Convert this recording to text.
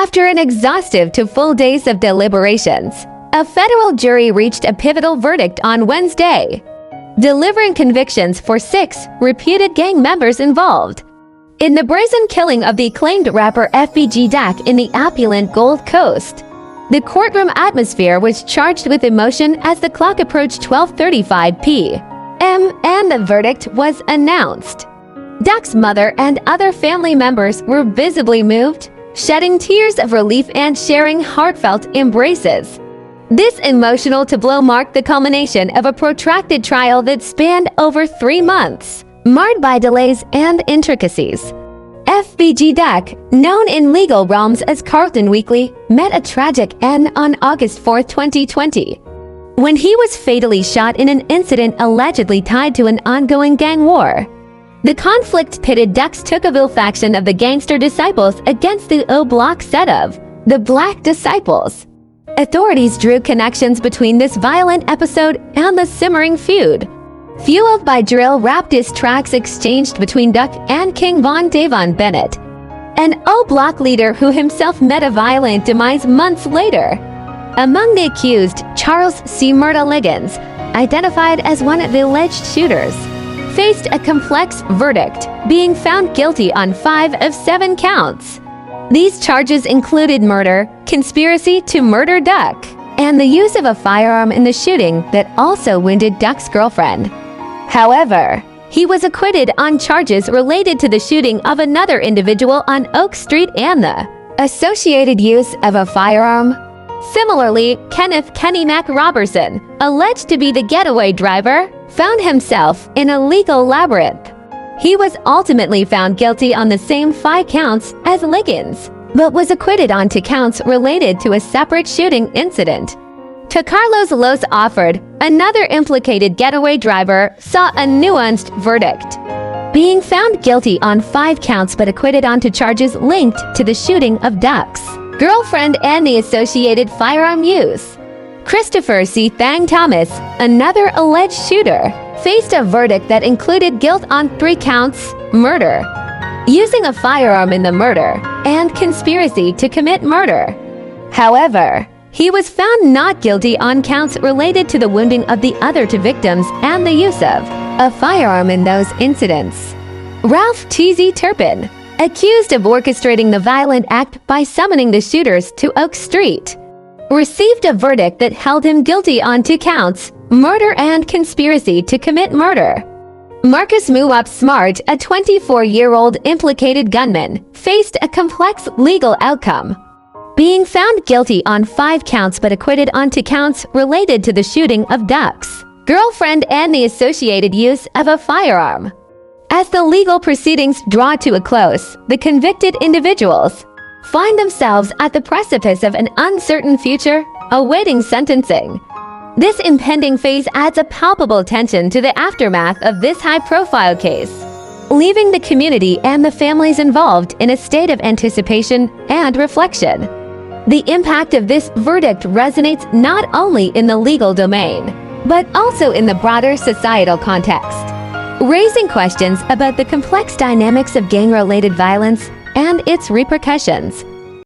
After an exhaustive to full days of deliberations, a federal jury reached a pivotal verdict on Wednesday, delivering convictions for 6 reputed gang members involved in the brazen killing of the acclaimed rapper FBG Duck in the opulent Gold Coast. The courtroom atmosphere was charged with emotion as the clock approached 12:35 p.m. and the verdict was announced. Duck's mother and other family members were visibly moved, shedding tears of relief and sharing heartfelt embraces. This emotional tableau marked the culmination of a protracted trial that spanned over 3 months, marred by delays and intricacies. FBG Duck, known in legal realms as Carlton Weekly, met a tragic end on August 4, 2020, when he was fatally shot in an incident allegedly tied to an ongoing gang war. The conflict pitted Duck's Tocqueville faction of the Gangster Disciples against the O Block set of the Black Disciples. Authorities drew connections between this violent episode and the simmering feud, fueled by drill rap diss tracks exchanged between Duck and King Von Davon Bennett, an O Block leader who himself met a violent demise months later. Among the accused, Charles C. Murda Liggins, identified as one of the alleged shooters, faced a complex verdict, being found guilty on 5 of 7 counts. These charges included murder, conspiracy to murder Duck, and the use of a firearm in the shooting that also wounded Duck's girlfriend. However, he was acquitted on charges related to the shooting of another individual on Oak Street and the associated use of a firearm. Similarly, Kenneth Kenny Mac Robertson, alleged to be the getaway driver, found himself in a legal labyrinth. He was ultimately found guilty on the same 5 counts as Liggins, but was acquitted on 2 counts related to a separate shooting incident. To Carlos Los Offered, another implicated getaway driver, saw a nuanced verdict, being found guilty on 5 counts but acquitted on 2 charges linked to the shooting of Duck's girlfriend and the associated firearm use. Christopher C. Thang Thomas, another alleged shooter, faced a verdict that included guilt on 3 counts: murder, using a firearm in the murder, and conspiracy to commit murder. However, he was found not guilty on counts related to the wounding of the other 2 victims and the use of a firearm in those incidents. Ralph T.Z. Turpin, accused of orchestrating the violent act by summoning the shooters to Oak Street, received a verdict that held him guilty on 2 counts: murder and conspiracy to commit murder. Marcus Muwap Smart, a 24-year-old implicated gunman, faced a complex legal outcome, being found guilty on 5 counts but acquitted on 2 counts related to the shooting of Duck's girlfriend and the associated use of a firearm. As the legal proceedings draw to a close, the convicted individuals find themselves at the precipice of an uncertain future, awaiting sentencing. This impending phase adds a palpable tension to the aftermath of this high-profile case, leaving the community and the families involved in a state of anticipation and reflection. The impact of this verdict resonates not only in the legal domain, but also in the broader societal context, raising questions about the complex dynamics of gang-related violence and its repercussions.